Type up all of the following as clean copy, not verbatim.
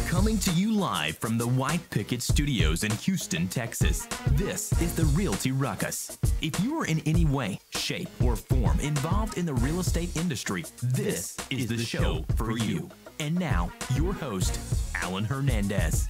Coming to you live from the White Picket Studios in Houston, Texas, this is the Realty Ruckus. If you are in any way, shape, or form involved in the real estate industry, this is the show for you. And now, your host, Alan Hernandez.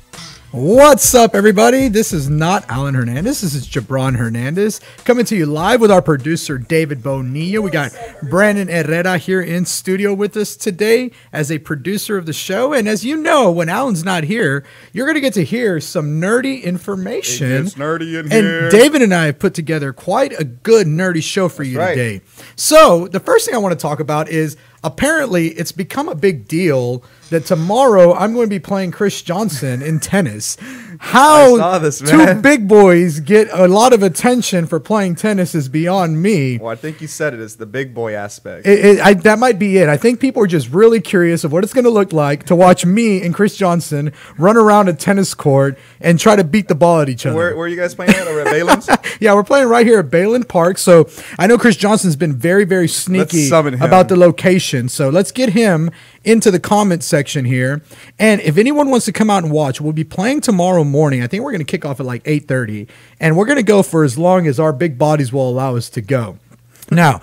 What's up, everybody? This is not Alan Hernandez. This is Jabron Hernandez coming to you live with our producer, David Bonilla. We got Brandon Herrera here in studio with us today as a producer of the show. And as you know, when Alan's not here, you're going to get to hear some nerdy information. It gets nerdy in here. And David and I have put together quite a good nerdy show for you today. So the first thing I want to talk about is apparently it's become a big deal that tomorrow I'm going to be playing Chris Johnson in tennis. How I saw this, man. Two big boys get a lot of attention for playing tennis is beyond me. Well, I think you said it. It's the big boy aspect. That might be it. I think people are just really curious of what it's going to look like to watch me and Chris Johnson run around a tennis court and try to beat the ball at each other. Where are you guys playing at? Over at Balin's? Yeah, we're playing right here at Bayland Park. So I know Chris Johnson's been very, very sneaky about the location. So let's get him into the comment section here. And if anyone wants to come out and watch, we'll be playing tomorrow morning. I think we're going to kick off at like 8:30. And we're going to go for as long as our big bodies will allow us to go. Now,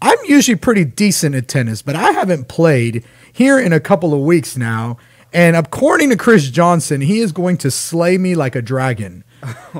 I'm usually pretty decent at tennis, but I haven't played here in a couple of weeks now. And according to Chris Johnson, he is going to slay me like a dragon.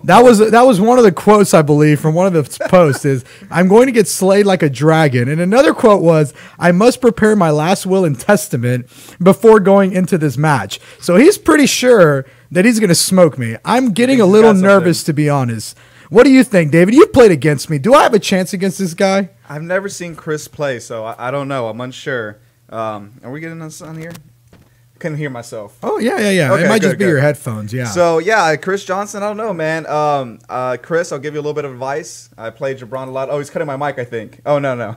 That was one of the quotes, I believe, from one of the posts is, I'm going to get slayed like a dragon. And another quote was, I must prepare my last will and testament before going into this match. So he's pretty sure that he's going to smoke me. I'm getting a little nervous, to be honest. What do you think, David? You played against me. Do I have a chance against this guy? I've never seen Chris play, so I don't know. I'm unsure. Are we getting this on here? Couldn't hear myself. Oh, yeah. Okay, it might just be your headphones, yeah. So, yeah, Chris Johnson, I don't know, man. Chris, I'll give you a little bit of advice. I played Jabron a lot. Oh, he's cutting my mic, I think. Oh, no.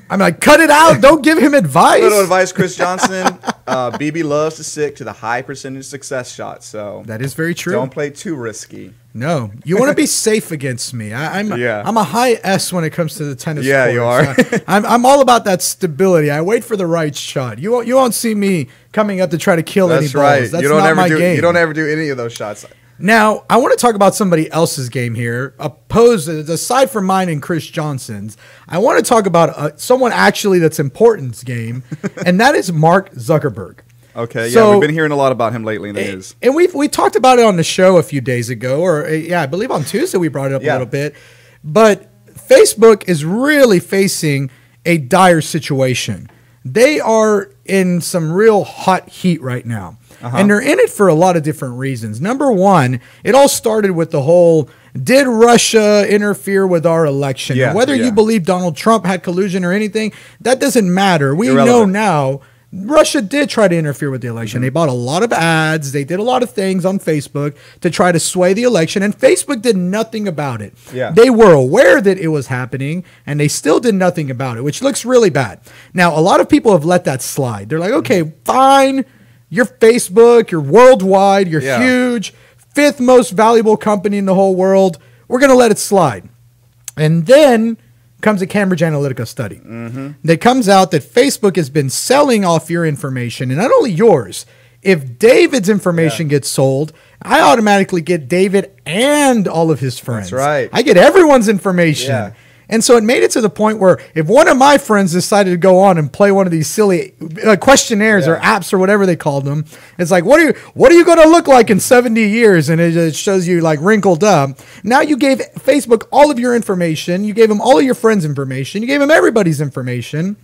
I'm like, cut it out. Don't give him advice. Little advice, Chris Johnson. BB loves to stick to the high percentage success shot. So that is very true. Don't play too risky. No, you want to be safe against me. I'm a high S when it comes to the tennis. Yeah, court. you are. So I'm all about that stability. I wait for the right shot. You won't see me coming up to try to kill any balls. Right. That's not my game. You don't ever do any of those shots. Now, I want to talk about somebody else's game here, aside from mine and Chris Johnson's. I want to talk about someone actually that's important's game, and that is Mark Zuckerberg. Okay, so, we've been hearing a lot about him lately in the news. And we talked about it on the show a few days ago, or I believe on Tuesday we brought it up a little bit. But Facebook is really facing a dire situation. They are in some real hot heat right now. And they're in it for a lot of different reasons. Number one, it all started with the whole, did Russia interfere with our election? Yeah, Whether you believe Donald Trump had collusion or anything, that doesn't matter. We know now Russia did try to interfere with the election. They bought a lot of ads. They did a lot of things on Facebook to try to sway the election, and Facebook did nothing about it. Yeah. They were aware that it was happening, and they still did nothing about it, which looks really bad. Now, a lot of people have let that slide. They're like, okay, fine. You're Facebook, you're worldwide, you're huge, fifth most valuable company in the whole world. We're going to let it slide. And then comes a Cambridge Analytica study that comes out that Facebook has been selling off your information, and not only yours. If David's information gets sold, I automatically get David and all of his friends. That's right. I get everyone's information. Yeah. And so it made it to the point where if one of my friends decided to go on and play one of these silly questionnaires or apps or whatever they called them, it's like, what are you going to look like in 70 years? And it shows you like wrinkled up. Now you gave Facebook all of your information. You gave them all of your friends' information. You gave them everybody's information.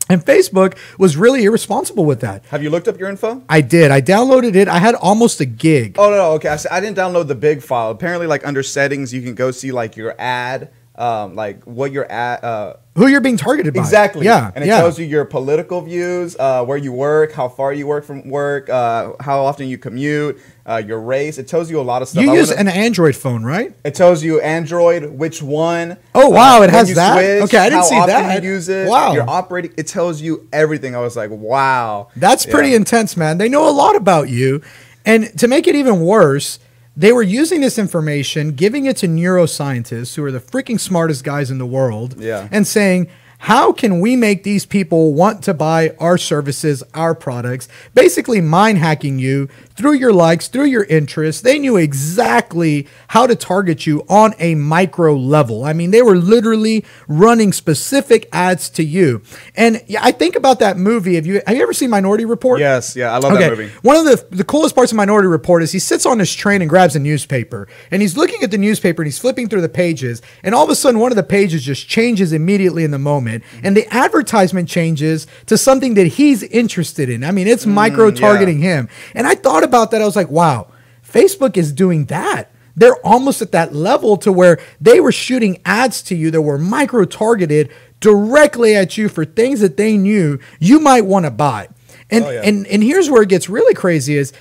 And Facebook was really irresponsible with that. Have you looked up your info? I did. I downloaded it. I had almost a gig. Oh, no. Okay. I didn't download the big file. Apparently, like under settings, you can go see like your ad. Like what you're at, who you're being targeted by. Exactly. Yeah. And it tells you your political views, where you work, how far you work from work, how often you commute, your race. It tells you a lot of stuff. You use an Android phone, right? It tells you Android, which one. Oh, wow. It has that? Switch, okay, I didn't see that. How often you use it. Wow. Your operating. It tells you everything. I was like, wow. That's pretty intense, man. They know a lot about you. And to make it even worse, they were using this information, giving it to neuroscientists who are the freaking smartest guys in the world, and saying, how can we make these people want to buy our services, our products, basically mind hacking you through your likes, through your interests. They knew exactly how to target you on a micro level. I mean, they were literally running specific ads to you. And I think about that movie. Have you ever seen Minority Report? Yes. Yeah, I love that movie. One of the coolest parts of Minority Report is he sits on his train and grabs a newspaper. And he's looking at the newspaper and he's flipping through the pages. And all of a sudden, one of the pages just changes immediately in the moment. And the advertisement changes to something that he's interested in. I mean, it's micro-targeting him. And I thought about that. I was like, wow, Facebook is doing that. They're almost at that level to where they were shooting ads to you that were micro-targeted directly at you for things that they knew you might want to buy. And, and here's where it gets really crazy is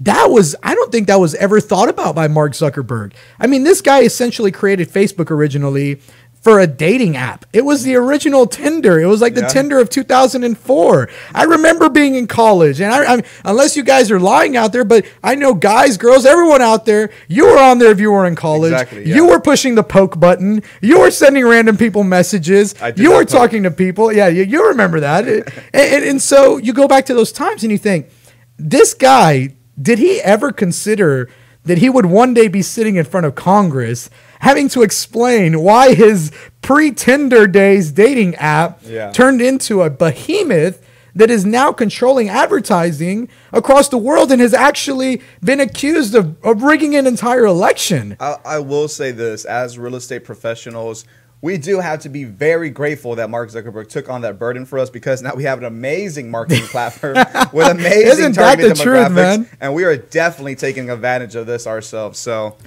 I don't think that was ever thought about by Mark Zuckerberg. I mean, this guy essentially created Facebook originally for a dating app. It was the original Tinder. It was like the Tinder of 2004. I remember being in college, and I unless you guys are lying out there, but I know guys, girls, everyone out there, you were on there if you were in college. Exactly, you were pushing the poke button. You were sending random people messages. You were talking to people. Yeah, you remember that. and so you go back to those times and you think, this guy, did he ever consider that he would one day be sitting in front of Congress having to explain why his pre-Tinder days dating app turned into a behemoth that is now controlling advertising across the world and has actually been accused of rigging an entire election? I will say this, as real estate professionals, we do have to be very grateful that Mark Zuckerberg took on that burden for us, because now we have an amazing marketing platform with amazing targeted demographics, truth, man? And we are definitely taking advantage of this ourselves. So,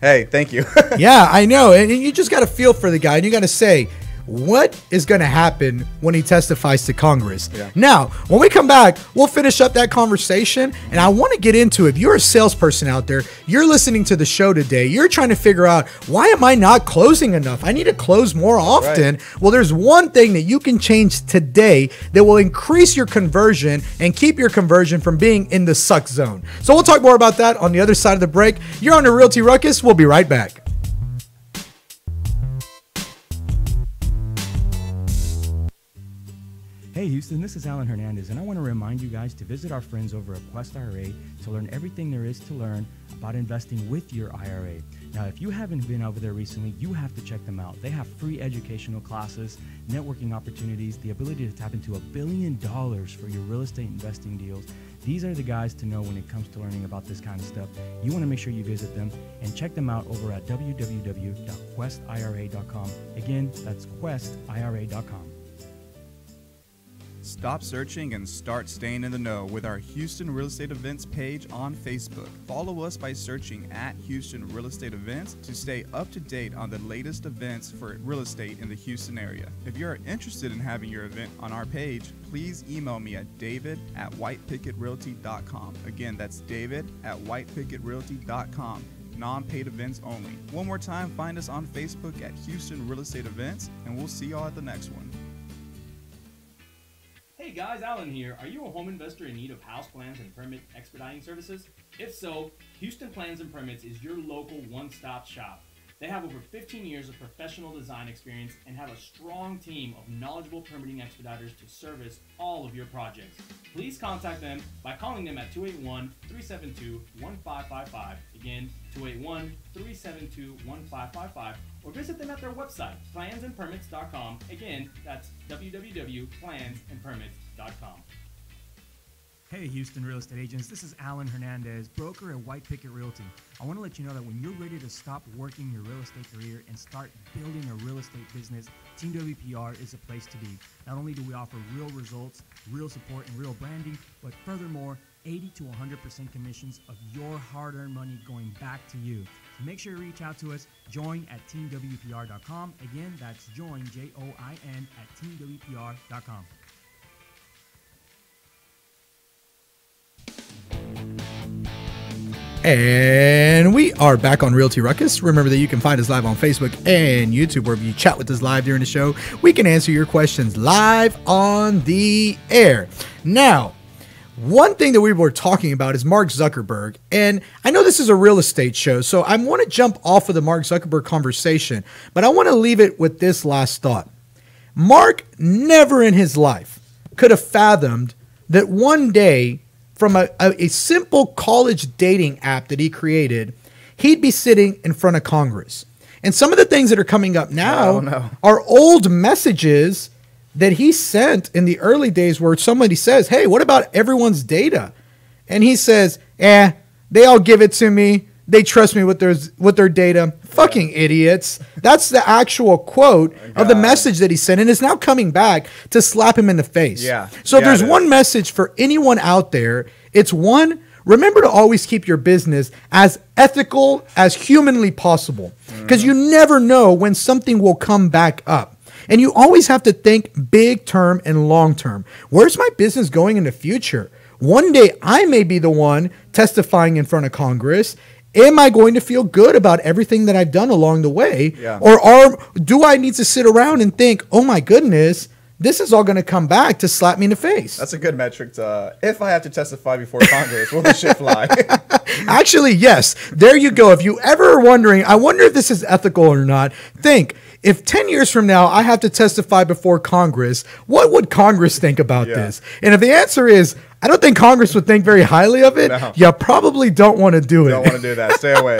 hey, thank you. Yeah, I know. And you just got to feel for the guy, and you got to say, what is going to happen when he testifies to Congress? Now, when we come back, we'll finish up that conversation. And I want to get into, if you're a salesperson out there, you're listening to the show today, you're trying to figure out, why am I not closing enough? I need to close more often. Well, there's one thing that you can change today that will increase your conversion and keep your conversion from being in the suck zone. So we'll talk more about that on the other side of the break. You're on the Realty Ruckus. We'll be right back. Hey Houston, this is Alan Hernandez, and I want to remind you guys to visit our friends over at Quest IRA to learn everything there is to learn about investing with your IRA. Now, if you haven't been over there recently, you have to check them out. They have free educational classes, networking opportunities, the ability to tap into $1 billion for your real estate investing deals. These are the guys to know when it comes to learning about this kind of stuff. You want to make sure you visit them and check them out over at www.questira.com. Again, that's questira.com. Stop searching and start staying in the know with our Houston Real Estate Events page on Facebook. Follow us by searching at Houston Real Estate Events to stay up to date on the latest events for real estate in the Houston area. If you are interested in having your event on our page, please email me at david@whitepicketrealty.com. Again, that's david@whitepicketrealty.com. Non-paid events only. One more time, find us on Facebook at Houston Real Estate Events, and we'll see y'all at the next one. Hey guys, Alan here. Are you a home investor in need of house plans and permit expediting services? If so, Houston Plans and Permits is your local one-stop shop. They have over 15 years of professional design experience and have a strong team of knowledgeable permitting expediters to service all of your projects. Please contact them by calling them at 281-372-1555. Again, 281-372-1555. Or visit them at their website, plansandpermits.com. Again, that's www.plansandpermits.com. Hey Houston real estate agents, this is Alan Hernandez, broker at White Picket Realty. I want to let you know that when you're ready to stop working your real estate career and start building a real estate business, Team WPR is a place to be. Not only do we offer real results, real support, and real branding, but furthermore, 80 to 100% commissions of your hard-earned money going back to you. So make sure you reach out to us. Join at teamwpr.com. Again, that's join, Join, at teamwpr.com. And we are back on Realty Ruckus. Remember that you can find us live on Facebook and YouTube, wherever you chat with us live during the show. We can answer your questions live on the air. Now, one thing that we were talking about is Mark Zuckerberg. And I know this is a real estate show, so I want to jump off of the Mark Zuckerberg conversation, but I want to leave it with this last thought. Mark never in his life could have fathomed that one day from a simple college dating app that he created, he'd be sitting in front of Congress. And some of the things that are coming up now are old messages that he sent in the early days where somebody says, hey, what about everyone's data? And he says, they all give it to me. They trust me with their data. Fucking idiots. That's the actual quote of the message that he sent. And it's now coming back to slap him in the face. Yeah. So if there's one message for anyone out there, it's one, remember to always keep your business as ethical as humanly possible. Because you never know when something will come back up. And you always have to think big term and long term. Where's my business going in the future? One day I may be the one testifying in front of Congress. Am I going to feel good about everything that I've done along the way? Yeah. Or do I need to sit around and think, oh my goodness, this is all going to come back to slap me in the face? That's a good metric to, if I have to testify before Congress, will the shit fly? Actually, yes. There you go. If you ever are wondering, I wonder if this is ethical or not, think, if 10 years from now I have to testify before Congress, what would Congress think about this? And if the answer is, I don't think Congress would think very highly of it, you probably don't want to do it. Don't want to do that. Stay away.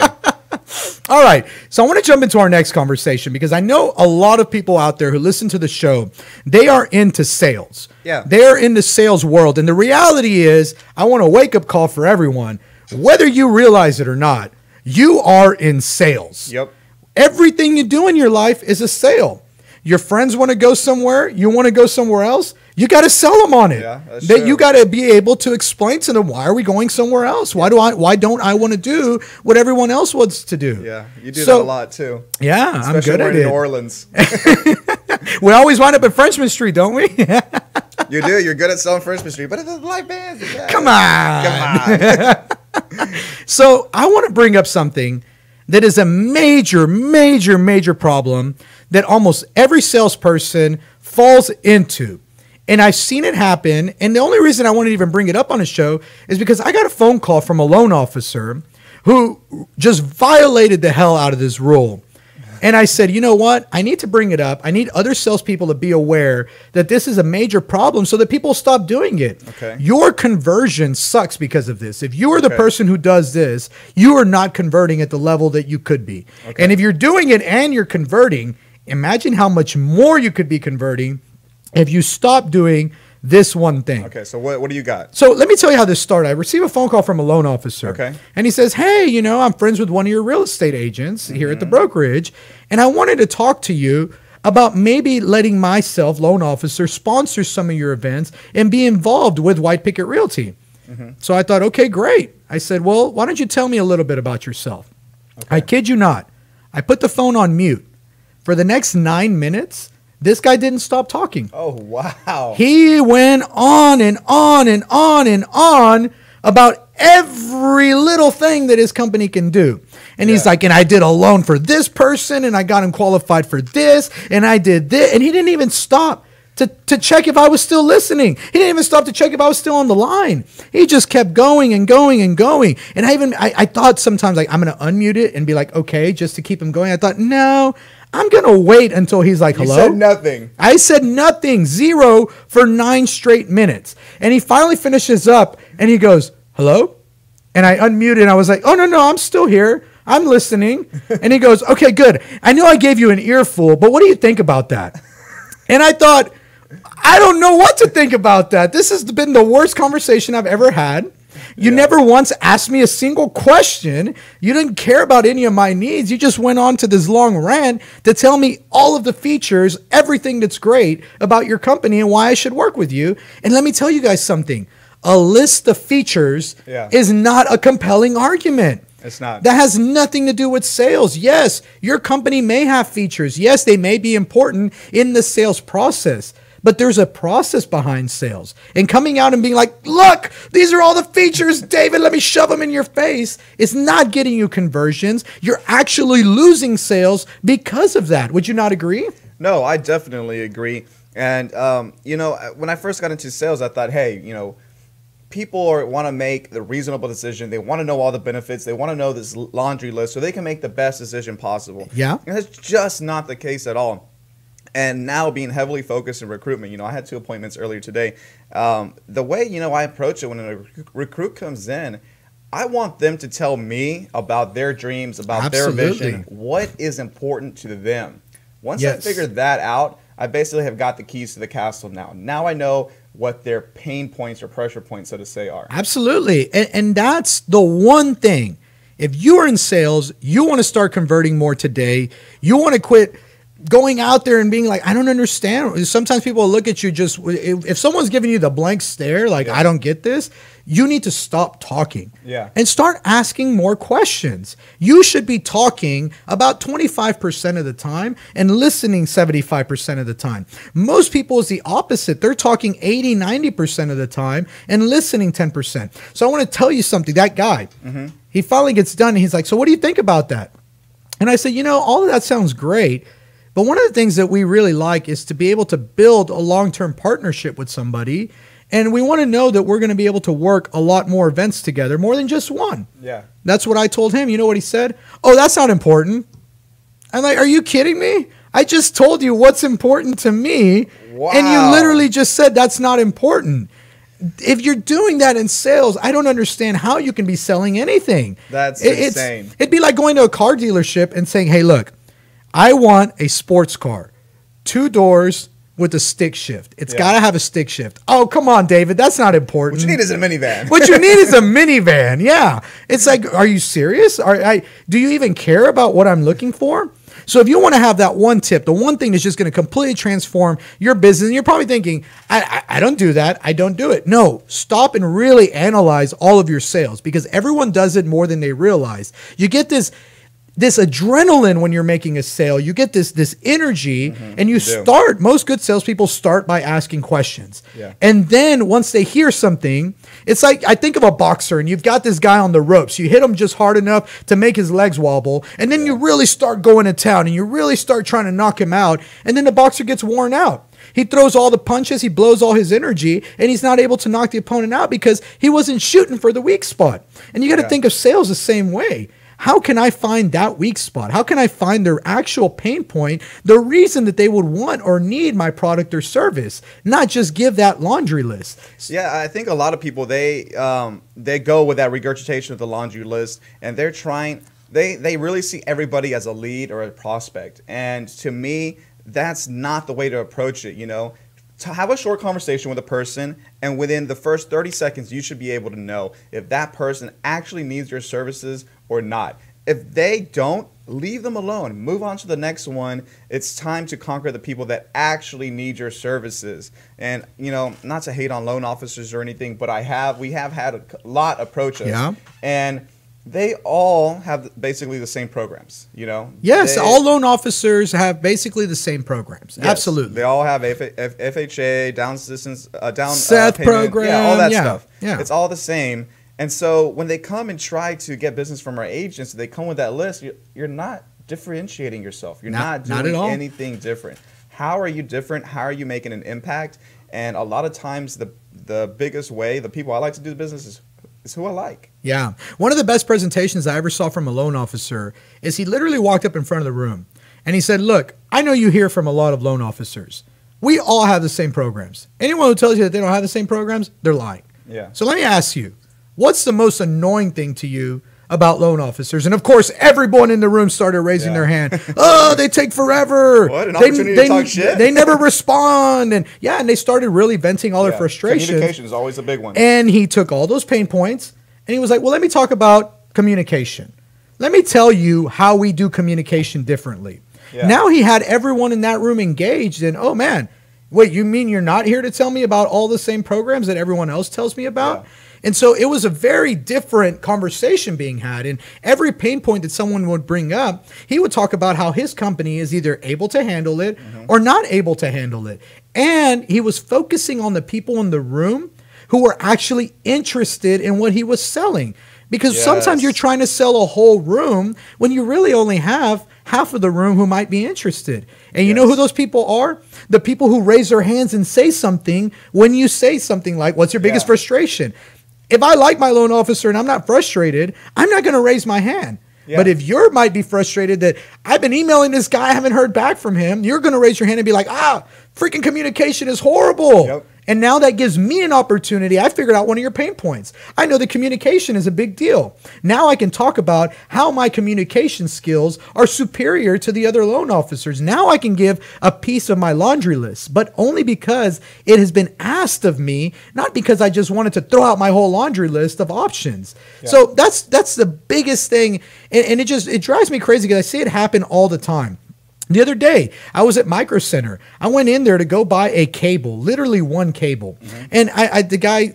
All right. So I want to jump into our next conversation because I know a lot of people out there who listen to the show, they are into sales. Yeah. They're in the sales world. And the reality is, I want a wake-up call for everyone. Whether you realize it or not, you are in sales. Yep. Everything you do in your life is a sale. Your friends want to go somewhere. You want to go somewhere else. You got to sell them on it. Yeah, that's true. You got to be able to explain to them, why are we going somewhere else? Why don't I want to do what everyone else wants to do? Yeah, you do that a lot too. Yeah, especially I'm good at it. New Orleans. We always wind up at Frenchman Street, don't we? You do. You're good at selling Frenchman Street, but it's the live bands. Come on. So I want to bring up something that is a major, major, major problem that almost every salesperson falls into. And I've seen it happen. And the only reason I wanted to even bring it up on the show is because I got a phone call from a loan officer who just violated the hell out of this rule. And I said, you know what? I need to bring it up. I need other salespeople to be aware that this is a major problem so that people stop doing it. Okay. Your conversion sucks because of this. If you are the person who does this, you are not converting at the level that you could be. Okay. And if you're doing it and you're converting, imagine how much more you could be converting if you stop doing this one thing. Okay, so what do you got? So let me tell you how this started. I received a phone call from a loan officer. Okay. And he says, hey, I'm friends with one of your real estate agents here at the brokerage, and I wanted to talk to you about maybe letting myself, loan officer, sponsor some of your events and be involved with White Picket Realty. So I thought, okay, great. I said, well, why don't you tell me a little bit about yourself? Okay. I kid you not. I put the phone on mute. For the next 9 minutes, this guy didn't stop talking. Oh, wow. He went on and on and on and on about every little thing that his company can do. And he's like, and I did a loan for this person, and I got him qualified for this, and I did this. And he didn't even stop to check if I was still listening. He didn't even stop to check if I was still on the line. He just kept going and going and going. And I thought sometimes, like, I'm going to unmute it and be like, okay, just to keep him going. I thought, no, I'm going to wait until he's like, hello. You said nothing. I said nothing, zero for 9 straight minutes. And he finally finishes up and he goes, hello? And I unmuted and I was like, oh, no, I'm still here. I'm listening. And he goes, okay, good. I know I gave you an earful, but what do you think about that? And I thought, I don't know what to think about that. This has been the worst conversation I've ever had. You never once asked me a single question. You didn't care about any of my needs. You just went on to this long rant to tell me all of the features, everything that's great about your company and why I should work with you. And let me tell you guys something. A list of features is not a compelling argument. It's not. That has nothing to do with sales. Yes, your company may have features. Yes, they may be important in the sales process. But there's a process behind sales. And coming out and being like, look, these are all the features, David, let me shove them in your face, is not getting you conversions. You're actually losing sales because of that. Would you not agree? No, I definitely agree. And, when I first got into sales, I thought, hey, people want to make the reasonable decision. They want to know all the benefits. They want to know this laundry list so they can make the best decision possible. Yeah. And that's just not the case at all. And now being heavily focused in recruitment, I had 2 appointments earlier today. The way, I approach it when a recruit comes in, I want them to tell me about their dreams, about their vision, what is important to them. Once I figure that out, I basically have got the keys to the castle now. Now I know what their pain points or pressure points, so to say, are. Absolutely. And that's the one thing. If you are in sales, you want to start converting more today. You want to quit going out there and being like, I don't understand. Sometimes people look at you just, if someone's giving you the blank stare, like, I don't get this, you need to stop talking and start asking more questions. You should be talking about 25% of the time and listening 75% of the time. Most people is the opposite. They're talking 80, 90% of the time and listening 10%. So I want to tell you something. That guy, he finally gets done. And he's like, so what do you think about that? And I said, all of that sounds great. But one of the things that we really like is to be able to build a long-term partnership with somebody. And we want to know that we're going to be able to work a lot more events together, more than just one. Yeah. That's what I told him. You know what he said? Oh, that's not important. I'm like, are you kidding me? I just told you what's important to me. Wow. And you literally just said that's not important. If you're doing that in sales, I don't understand how you can be selling anything. That's insane. It'd be like going to a car dealership and saying, hey, look, I want a sports car, 2 doors with a stick shift. It's got to have a stick shift. Oh, come on, David. That's not important. What you need is a minivan. What you need is a minivan. Yeah. It's like, are you serious? Do you even care about what I'm looking for? So if you want to have that one tip, the one thing that's just going to completely transform your business, and you're probably thinking, I don't do that. I don't do it. No, stop and really analyze all of your sales, because everyone does it more than they realize. You get this adrenaline when you're making a sale. You get this energy, and you start. Most good salespeople start by asking questions. Yeah. And then once they hear something, it's like, I think of a boxer, and you've got this guy on the ropes. You hit him just hard enough to make his legs wobble, and then you really start going to town, and you really start trying to knock him out, and then the boxer gets worn out. He throws all the punches, he blows all his energy, and he's not able to knock the opponent out because he wasn't shooting for the weak spot. And you got to think of sales the same way. How can I find that weak spot? How can I find their actual pain point, the reason that they would want or need my product or service, not just give that laundry list? Yeah, I think a lot of people, they go with that regurgitation of the laundry list, and they're trying, they really see everybody as a lead or a prospect. And to me, that's not the way to approach it, To have a short conversation with a person, and within the first 30 seconds, you should be able to know if that person actually needs your services or not. If they don't, leave them alone. Move on to the next one. It's time to conquer the people that actually need your services. And, not to hate on loan officers or anything, but we have had a lot approach us. Yeah. And they all have basically the same programs, Yes, all loan officers have basically the same programs. Yes, absolutely. They all have FHA, down assistance, Seth program, all that stuff. Yeah. It's all the same. And so when they come and try to get business from our agents, they come with that list. You're not differentiating yourself. You're not doing anything different. How are you different? How are you making an impact? And a lot of times the biggest way, the people I like to do business is who I like. Yeah. One of the best presentations I ever saw from a loan officer is he literally walked up in front of the room and he said, look, I know you hear from a lot of loan officers. We all have the same programs. Anyone who tells you that they don't have the same programs, they're lying. Yeah. So let me ask you, what's the most annoying thing to you about loan officers? And of course, everyone in the room started raising their hand. Oh, they take forever. What an opportunity to talk shit. They never respond. And they started really venting all their frustrations. Communication is always a big one. And he took all those pain points and he was like, well, let me talk about communication. Let me tell you how we do communication differently. Yeah. Now he had everyone in that room engaged and, oh man, wait, you mean you're not here to tell me about all the same programs that everyone else tells me about? Yeah. And so it was a very different conversation being had. And every pain point that someone would bring up, he would talk about how his company is either able to handle it or not able to handle it. And he was focusing on the people in the room who were actually interested in what he was selling. Because sometimes you're trying to sell a whole room when you really only have half of the room who might be interested. And you know who those people are? The people who raise their hands and say something when you say something like, what's your biggest frustration? If I like my loan officer and I'm not frustrated, I'm not going to raise my hand. Yeah. But if you might be frustrated that I've been emailing this guy, I haven't heard back from him, you're going to raise your hand and be like, freaking communication is horrible. Yep. And now that gives me an opportunity. I figured out one of your pain points. I know that communication is a big deal. Now I can talk about how my communication skills are superior to the other loan officers. Now I can give a piece of my laundry list, but only because it has been asked of me, not because I just wanted to throw out my whole laundry list of options. Yeah. So that's the biggest thing. And it drives me crazy because I see it happen all the time. The other day, I was at Micro Center. I went in there to go buy a cable, literally one cable. Mm-hmm. And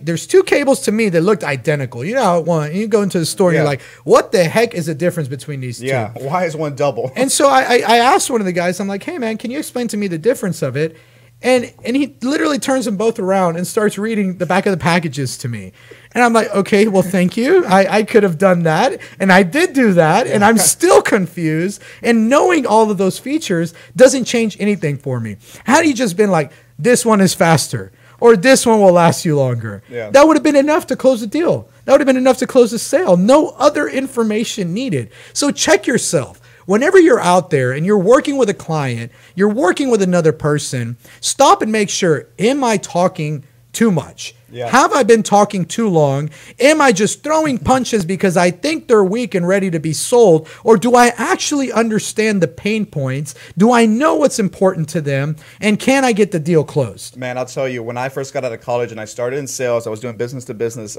there's two cables to me that looked identical. You know how one, you go into the store and you're like, what the heck is the difference between these two? Yeah, why is one double? And so I asked one of the guys, I'm like, hey man, can you explain to me the difference of it? And he literally turns them both around and starts reading the back of the packages to me. And I'm like, okay, well, thank you. I could have done that. And I did do that. And I'm still confused. And knowing all of those features doesn't change anything for me. Had he just been like, this one is faster, or this one will last you longer, that would have been enough to close the deal. That would have been enough to close the sale. No other information needed. So check yourself. Whenever you're out there and you're working with a client, you're working with another person, stop and make sure, am I talking too much? Yeah. Have I been talking too long? Am I just throwing punches because I think they're weak and ready to be sold? Or do I actually understand the pain points? Do I know what's important to them? And can I get the deal closed? Man, I'll tell you, when I first got out of college and I started in sales, I was doing business to business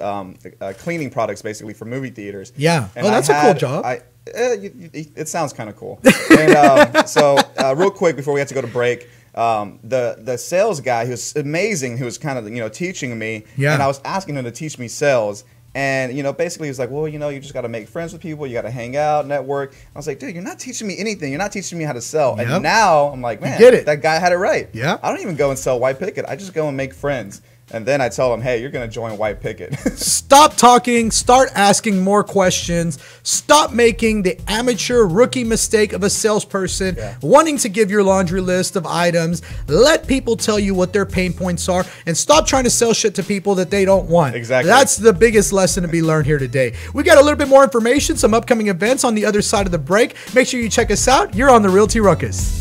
cleaning products basically for movie theaters. Yeah. And that's a cool job. It sounds kind of cool. And so real quick before we have to go to break, the sales guy, who was amazing, who was kind of teaching me, and I was asking him to teach me sales, and basically he was like, well, you just got to make friends with people, you got to hang out, network. I was like, dude, you're not teaching me anything, you're not teaching me how to sell. And now I'm like, man, that guy had it right. I don't even go and sell White Picket, I just go and make friends. And then I tell them, hey, you're going to join White Picket. Stop talking. Start asking more questions. Stop making the amateur rookie mistake of a salesperson wanting to give your laundry list of items. Let people tell you what their pain points are, and stop trying to sell shit to people that they don't want. Exactly. That's the biggest lesson to be learned here today. We got a little bit more information, some upcoming events on the other side of the break. Make sure you check us out. You're on the Realty Ruckus.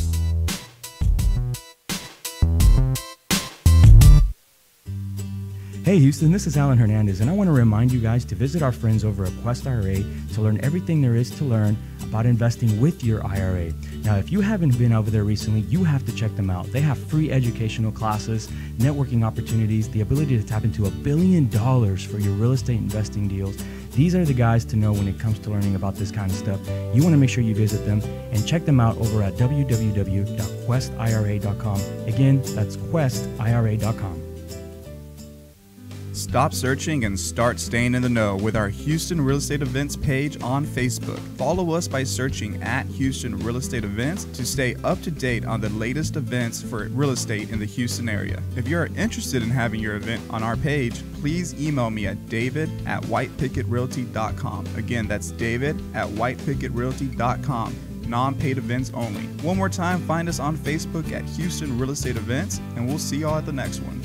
Hey Houston, this is Alan Hernandez, and I want to remind you guys to visit our friends over at Quest IRA to learn everything there is to learn about investing with your IRA. Now, if you haven't been over there recently, you have to check them out. They have free educational classes, networking opportunities, the ability to tap into $1 billion for your real estate investing deals. These are the guys to know when it comes to learning about this kind of stuff. You want to make sure you visit them and check them out over at www.questira.com. Again, that's questira.com. Stop searching and start staying in the know with our Houston Real Estate Events page on Facebook. Follow us by searching at Houston Real Estate Events to stay up to date on the latest events for real estate in the Houston area. If you're interested in having your event on our page, please email me at david@whitepicketrealty.com. Again, that's david@whitepicketrealty.com. Non-paid events only. One more time, find us on Facebook at Houston Real Estate Events, and we'll see y'all at the next one.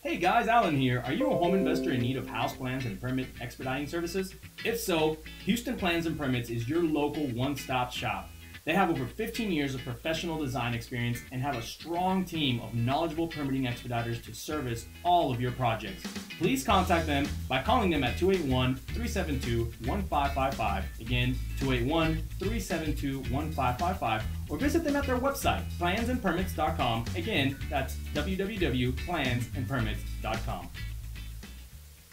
Hey guys, Alan here. Are you a home investor in need of house plans and permit expediting services? If so, Houston Plans and Permits is your local one-stop shop. They have over 15 years of professional design experience and have a strong team of knowledgeable permitting expediters to service all of your projects. Please contact them by calling them at 281-372-1555. Again, 281-372-1555. Or visit them at their website, plansandpermits.com. Again, that's www.plansandpermits.com.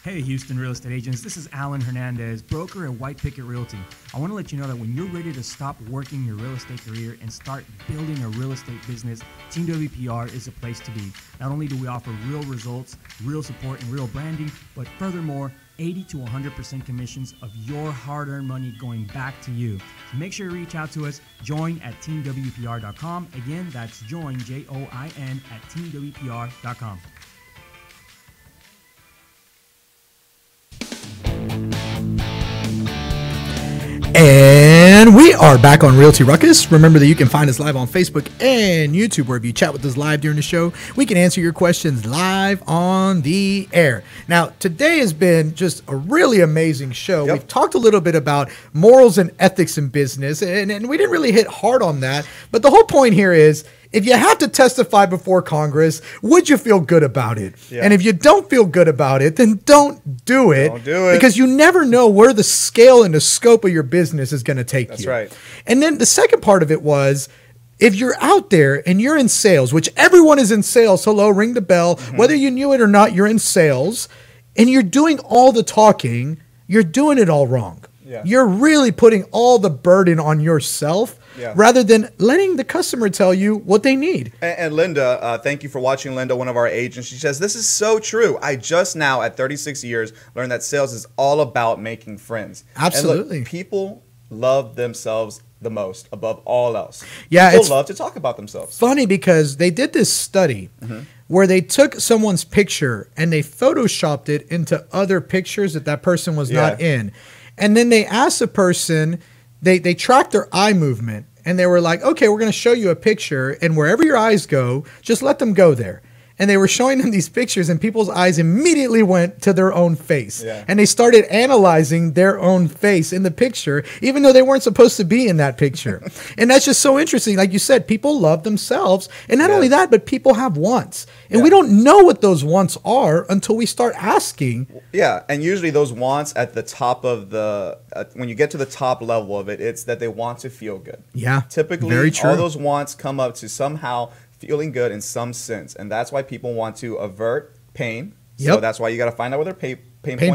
Hey Houston real estate agents, this is Alan Hernandez, broker at White Picket Realty. I want to let you know that when you're ready to stop working your real estate career and start building a real estate business, Team WPR is the place to be. Not only do we offer real results, real support, and real branding, but furthermore, 80 to 100% commissions of your hard-earned money going back to you. So make sure you reach out to us. Join at teamwpr.com. Again, that's join, Join, at teamwpr.com. And we are back on Realty Ruckus. Remember that you can find us live on Facebook and YouTube, where if you chat with us live during the show, we can answer your questions live on the air. Now, today has been just a really amazing show. We've talked a little bit about morals and ethics in business, and we didn't really hit hard on that. But the whole point here is, if you have to testify before Congress, would you feel good about it? And if you don't feel good about it, then don't do it. Don't do it. Because you never know where the scale and the scope of your business is going to take you. That's right. And then the second part of it was, if you're out there and you're in sales, which everyone is in sales, hello, ring the bell, whether you knew it or not, you're in sales, and you're doing all the talking, you're doing it all wrong. You're really putting all the burden on yourself rather than letting the customer tell you what they need. And Linda, thank you for watching, Linda, one of our agents. She says, this is so true. I just now, at 36 years, learned that sales is all about making friends. Absolutely. And look, people love themselves the most above all else. Yeah, people love to talk about themselves. Funny because they did this study where they took someone's picture and they photoshopped it into other pictures that person was not in. And then they asked the person, they tracked their eye movement, and they were like, okay, we're going to show you a picture, and wherever your eyes go, just let them go there. And they were showing them these pictures, and people's eyes immediately went to their own face. And they started analyzing their own face in the picture, even though they weren't supposed to be in that picture. And that's just so interesting. Like you said, people love themselves. And not only that, but people have wants. And we don't know what those wants are until we start asking. And usually those wants at the top of the, when you get to the top level of it, it's that they want to feel good. Typically, very true. All those wants come up to somehow feeling good in some sense, and that's why people want to avert pain. So that's why you got to find out what their pain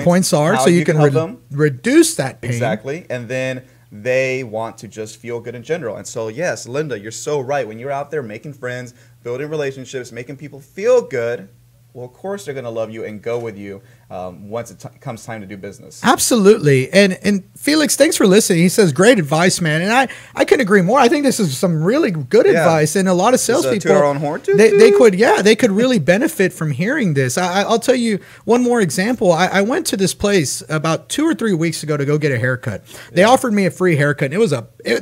points are, so you can help them reduce that pain. Exactly, and then they want to just feel good in general. And so, yes, Linda, you're so right. When you're out there making friends, building relationships, making people feel good, well, of course they're going to love you and go with you once it comes time to do business. Absolutely. And Felix, thanks for listening. He says, great advice, man. And I couldn't agree more. I think this is some really good advice. And a lot of salespeople, our own horn too, they could really benefit from hearing this. I'll tell you one more example. I went to this place about 2 or 3 weeks ago to go get a haircut. They offered me a free haircut. And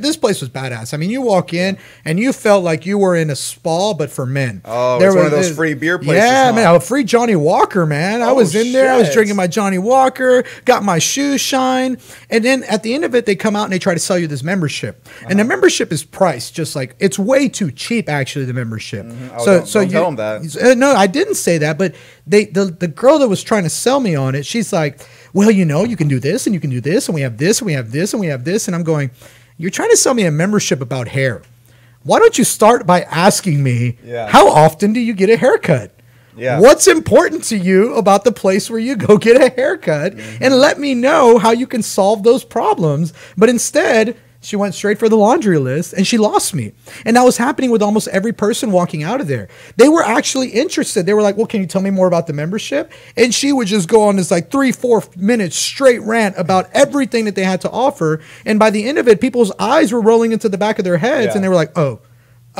this place was badass. I mean, you walk in and you felt like you were in a spa, but for men. Oh, it's one of those free beer places. Yeah, man, a free Johnny Walker, man. I was in there. I was drinking my Johnny Walker, got my shoes shine. And then at the end of it, they come out and they try to sell you this membership. And the membership is priced just like, it's way too cheap, actually, the membership. Don't tell them that. No, I didn't say that. But the girl that was trying to sell me on it, she's like, well, you know, you can do this and you can do this. And we have this and we have this and we have this. And I'm going, you're trying to sell me a membership about hair. Why don't you start by asking me, how often do you get a haircut? What's important to you about the place where you go get a haircut? And let me know how you can solve those problems. But instead, she went straight for the laundry list and she lost me. And that was happening with almost every person walking out of there. They were actually interested. They were like, well, can you tell me more about the membership? And she would just go on this like 3-4 minutes straight rant about everything that they had to offer. And by the end of it, people's eyes were rolling into the back of their heads and they were like, oh,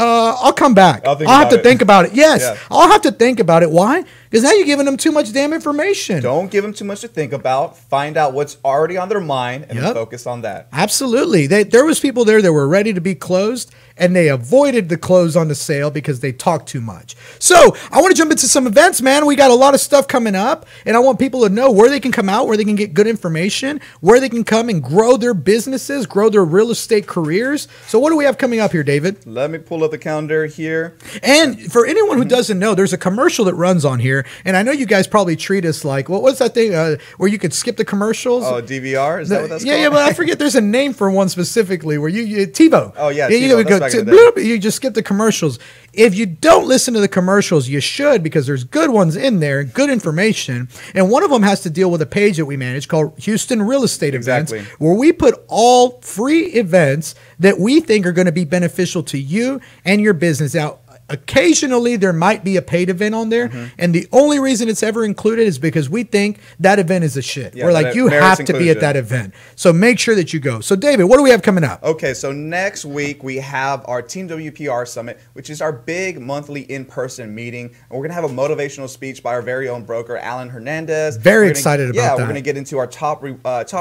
I'll come back. I'll have to think about it. Yes, I'll have to think about it. Why? Because now you're giving them too much damn information. Don't give them too much to think about. Find out what's already on their mind and then focus on that. Absolutely. There was people there that were ready to be closed, and they avoided the close on the sale because they talked too much. So I want to jump into some events, man. We got a lot of stuff coming up, and I want people to know where they can come out, where they can get good information, where they can come and grow their businesses, grow their real estate careers. So what do we have coming up here, David? Let me pull up the calendar here. And for anyone who doesn't know, there's a commercial that runs on here. And I know you guys probably treat us like, what's that thing where you could skip the commercials? Oh, DVR? Is that what that's called? Yeah, but I forget there's a name for one specifically where you TiVo. Oh, yeah, TiVo. You just skip the commercials. If you don't listen to the commercials, you should, because there's good ones in there, good information. And one of them has to deal with a page that we manage called Houston Real Estate Events, where we put all free events that we think are going to be beneficial to you and your business out Occasionally, there might be a paid event on there, and the only reason it's ever included is because we think that event is a shit. We're like, you have to be at that event. So make sure that you go. So, David, what do we have coming up? Okay, so next week we have our Team WPR Summit, which is our big monthly in-person meeting. And we're going to have a motivational speech by our very own broker, Alan Hernandez. Very excited about that. Yeah, we're going to get into our top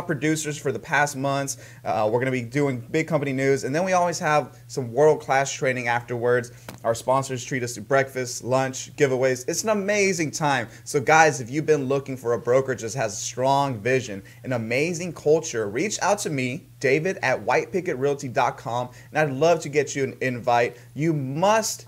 producers for the past months. We're going to be doing big company news. And then we always have some world-class training afterwards. Our sponsors treat us to breakfast, lunch, giveaways. It's an amazing time. So guys, if you've been looking for a broker just has a strong vision, an amazing culture, reach out to me, David at whitepicketrealty.com, and I'd love to get you an invite. You must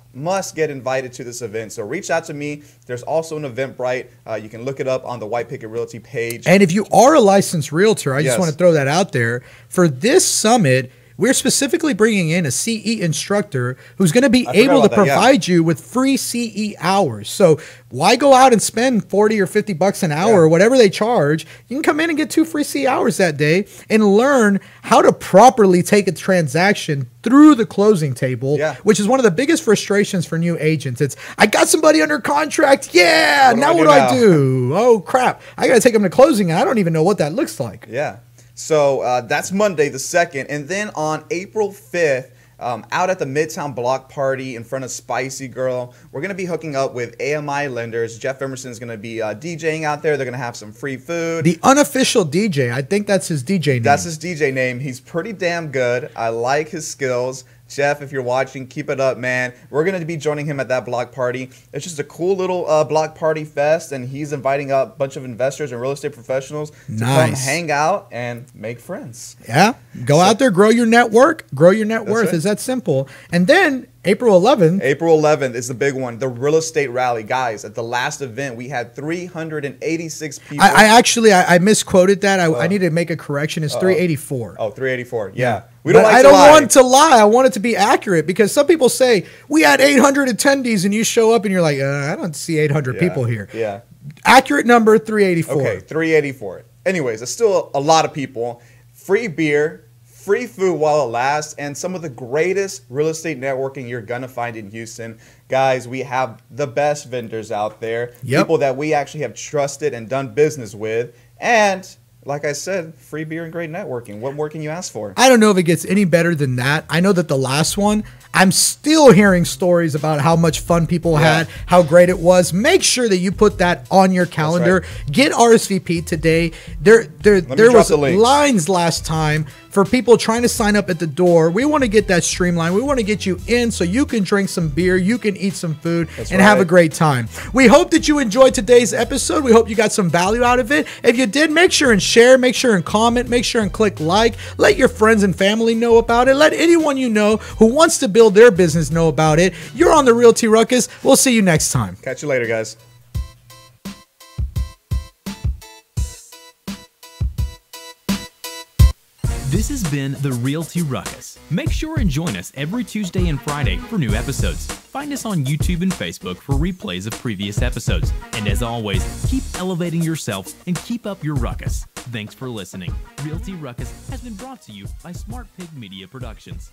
get invited to this event. So reach out to me. There's also an Eventbrite. You can look it up on the White Picket Realty page. And if you are a licensed realtor, I just want to throw that out there. For this summit, we're specifically bringing in a CE instructor who's going to be able to provide you with free CE hours. So why go out and spend 40 or 50 bucks an hour or whatever they charge? You can come in and get 2 free CE hours that day and learn how to properly take a transaction through the closing table, which is one of the biggest frustrations for new agents. It's, I got somebody under contract. Yeah, now what do I do? Oh, crap. I got to take them to closing, and I don't even know what that looks like. Yeah. So that's Monday the 2nd. And then on April 5th, out at the Midtown Block Party in front of Spicy Girl, we're going to be hooking up with AMI Lenders. Jeff Emerson is going to be DJing out there. They're going to have some free food. The unofficial DJ. I think that's his DJ name. That's his DJ name. He's pretty damn good. I like his skills. Jeff, if you're watching, keep it up, man. We're going to be joining him at that block party. It's just a cool little block party fest, and he's inviting a bunch of investors and real estate professionals to come hang out and make friends. Yeah. Go out there, grow your network, grow your net worth. It's that simple. And then April 11th. April 11th is the big one, the real estate rally. Guys, at the last event, we had 386 people. I misquoted that. I need to make a correction. It's 384. Oh, 384. Yeah. I don't want to lie. I want it to be accurate because some people say we had 800 attendees and you show up and you're like, I don't see 800 people here. Yeah. Accurate number, 384. Okay, 384. Anyways, it's still a lot of people. Free beer, free food while it lasts, and some of the greatest real estate networking you're going to find in Houston. Guys, we have the best vendors out there, people that we actually have trusted and done business with, and like I said, free beer and great networking. What more can you ask for? I don't know if it gets any better than that. I know that the last one, I'm still hearing stories about how much fun people had, how great it was. Make sure that you put that on your calendar. Get RSVP today. There was lines last time for people trying to sign up at the door. We want to get that streamlined. We want to get you in so you can drink some beer, you can eat some food, and have a great time. We hope that you enjoyed today's episode. We hope you got some value out of it. If you did, make sure and share, make sure and comment, make sure and click like. Let your friends and family know about it. Let anyone you know who wants to build their business know about it. You're on the Realty Ruckus. We'll see you next time. Catch you later, guys. This has been the Realty Ruckus. Make sure and join us every Tuesday and Friday for new episodes. Find us on YouTube and Facebook for replays of previous episodes. And as always, keep elevating yourself and keep up your ruckus. Thanks for listening. Realty Ruckus has been brought to you by Smart Pig Media Productions.